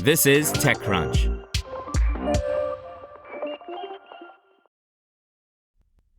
This is TechCrunch.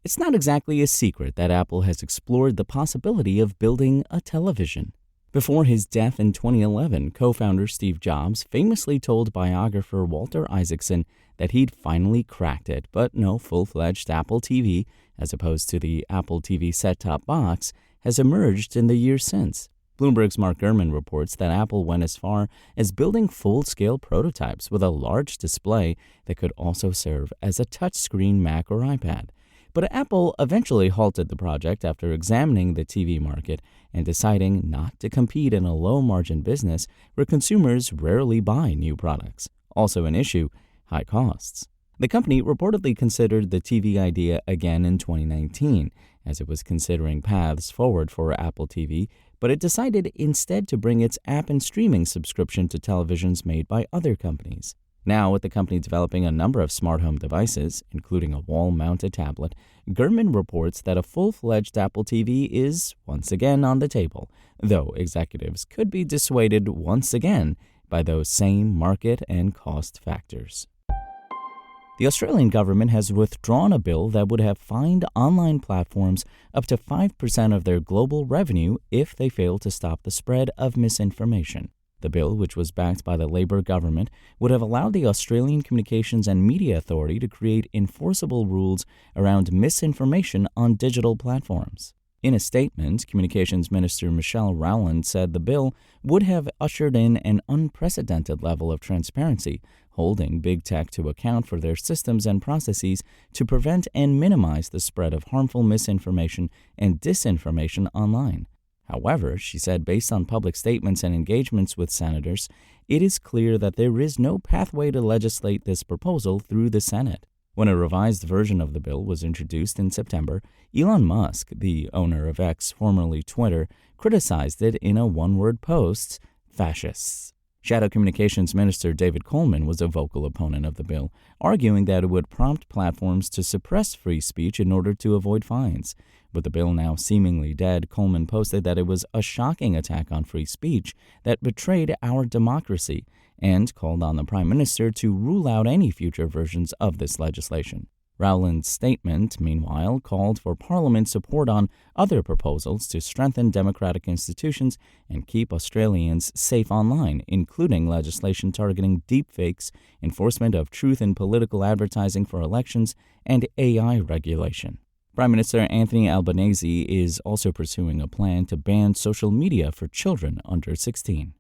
It's not exactly a secret that Apple has explored the possibility of building a television. Before his death in 2011, co-founder Steve Jobs famously told biographer Walter Isaacson that he'd finally cracked it, but no full-fledged Apple TV, as opposed to the Apple TV set-top box, has emerged in the years since. Bloomberg's Mark Gurman reports that Apple went as far as building full-scale prototypes with a large display that could also serve as a touchscreen Mac or iPad. But Apple eventually halted the project after examining the TV market and deciding not to compete in a low-margin business where consumers rarely buy new products. Also an issue, high costs. The company reportedly considered the TV idea again in 2019, as it was considering paths forward for Apple TV, but it decided instead to bring its app and streaming subscription to televisions made by other companies. Now, with the company developing a number of smart home devices, including a wall-mounted tablet, Gurman reports that a full-fledged Apple TV is once again on the table, though executives could be dissuaded once again by those same market and cost factors. The Australian government has withdrawn a bill that would have fined online platforms up to 5% of their global revenue if they fail to stop the spread of misinformation. The bill, which was backed by the Labor government, would have allowed the Australian Communications and Media Authority to create enforceable rules around misinformation on digital platforms. In a statement, Communications Minister Michelle Rowland said the bill would have ushered in an unprecedented level of transparency, holding big tech to account for their systems and processes to prevent and minimize the spread of harmful misinformation and disinformation online. However, she said based on public statements and engagements with senators, it is clear that there is no pathway to legislate this proposal through the Senate. When a revised version of the bill was introduced in September, Elon Musk, the owner of X, formerly Twitter, criticized it in a one-word post, fascists. Shadow Communications Minister David Coleman was a vocal opponent of the bill, arguing that it would prompt platforms to suppress free speech in order to avoid fines. With the bill now seemingly dead, Coleman posted that it was a shocking attack on free speech that betrayed our democracy and called on the Prime Minister to rule out any future versions of this legislation. Rowland's statement, meanwhile, called for Parliament's support on other proposals to strengthen democratic institutions and keep Australians safe online, including legislation targeting deepfakes, enforcement of truth in political advertising for elections, and AI regulation. Prime Minister Anthony Albanese is also pursuing a plan to ban social media for children under 16.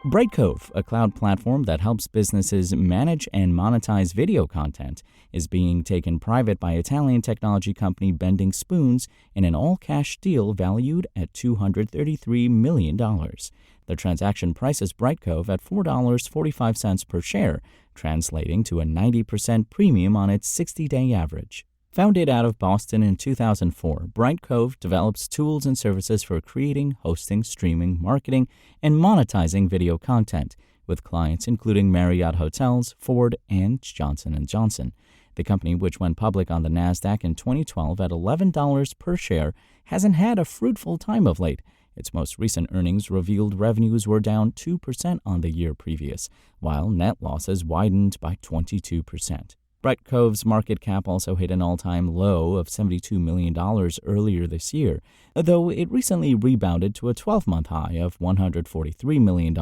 Brightcove, a cloud platform that helps businesses manage and monetize video content, is being taken private by Italian technology company Bending Spoons in an all-cash deal valued at $233 million. The transaction prices Brightcove at $4.45 per share, translating to a 90% premium on its 60-day average. Founded out of Boston in 2004, Brightcove develops tools and services for creating, hosting, streaming, marketing, and monetizing video content, with clients including Marriott Hotels, Ford, and Johnson & Johnson. The company, which went public on the NASDAQ in 2012 at $11 per share, hasn't had a fruitful time of late. Its most recent earnings revealed revenues were down 2% on the year previous, while net losses widened by 22%. Brightcove's market cap also hit an all-time low of $72 million earlier this year, though it recently rebounded to a 12-month high of $143 million.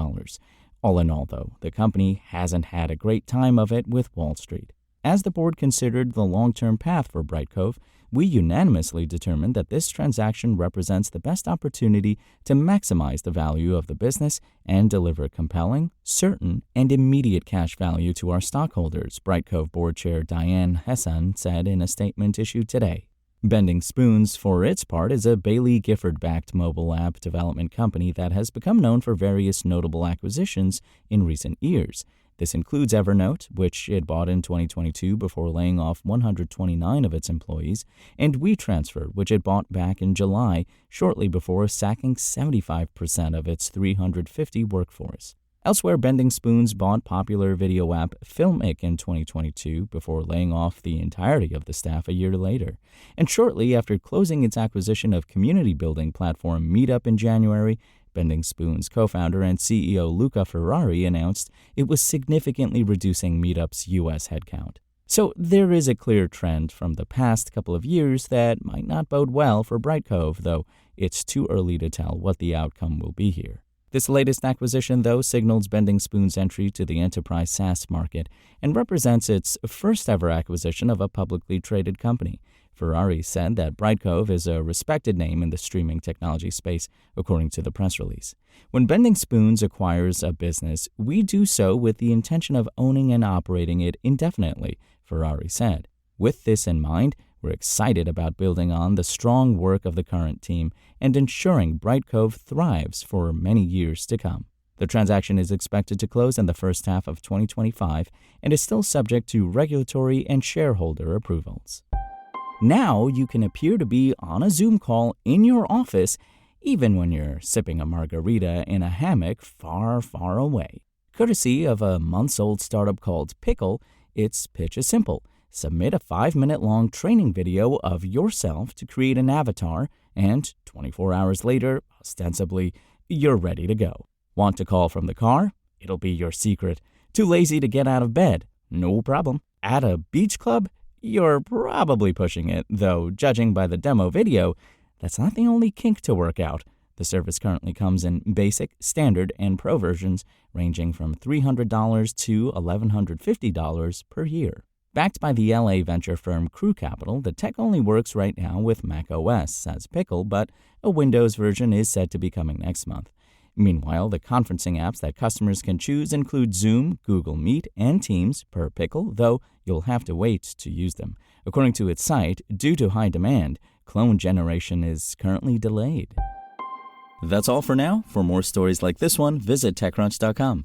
All in all, though, the company hasn't had a great time of it with Wall Street. As the board considered the long-term path for Brightcove, we unanimously determined that this transaction represents the best opportunity to maximize the value of the business and deliver compelling, certain, and immediate cash value to our stockholders, Brightcove board chair Diane Hessan said in a statement issued today. Bending Spoons, for its part, is a Bailey Gifford-backed mobile app development company that has become known for various notable acquisitions in recent years. This includes Evernote, which it bought in 2022 before laying off 129 of its employees, and WeTransfer, which it bought back in July, shortly before sacking 75% of its 350 workforce. Elsewhere, Bending Spoons bought popular video app Filmic in 2022 before laying off the entirety of the staff a year later. And shortly after closing its acquisition of community building platform Meetup in January, Bending Spoon's co-founder and CEO Luca Ferrari announced it was significantly reducing Meetup's U.S. headcount. So there is a clear trend from the past couple of years that might not bode well for Brightcove, though it's too early to tell what the outcome will be here. This latest acquisition, though, signals Bending Spoon's entry to the enterprise SaaS market and represents its first-ever acquisition of a publicly traded company. Ferrari said that Brightcove is a respected name in the streaming technology space, according to the press release. When Bending Spoons acquires a business, we do so with the intention of owning and operating it indefinitely, Ferrari said. With this in mind, we're excited about building on the strong work of the current team and ensuring Brightcove thrives for many years to come. The transaction is expected to close in the first half of 2025 and is still subject to regulatory and shareholder approvals. Now you can appear to be on a Zoom call in your office, even when you're sipping a margarita in a hammock far, far away. Courtesy of a months-old startup called Pickle, its pitch is simple. Submit a 5-minute-long training video of yourself to create an avatar, and 24 hours later, ostensibly, you're ready to go. Want to call from the car? It'll be your secret. Too lazy to get out of bed? No problem. At a beach club? You're probably pushing it, though judging by the demo video, that's not the only kink to work out. The service currently comes in basic, standard, and pro versions, ranging from $300 to $1,150 per year. Backed by the LA venture firm Crew Capital, the tech only works right now with macOS, says Pickle, but a Windows version is said to be coming next month. Meanwhile, the conferencing apps that customers can choose include Zoom, Google Meet, and Teams per Pickle, though you'll have to wait to use them. According to its site, due to high demand, clone generation is currently delayed. That's all for now. For more stories like this one, visit TechCrunch.com.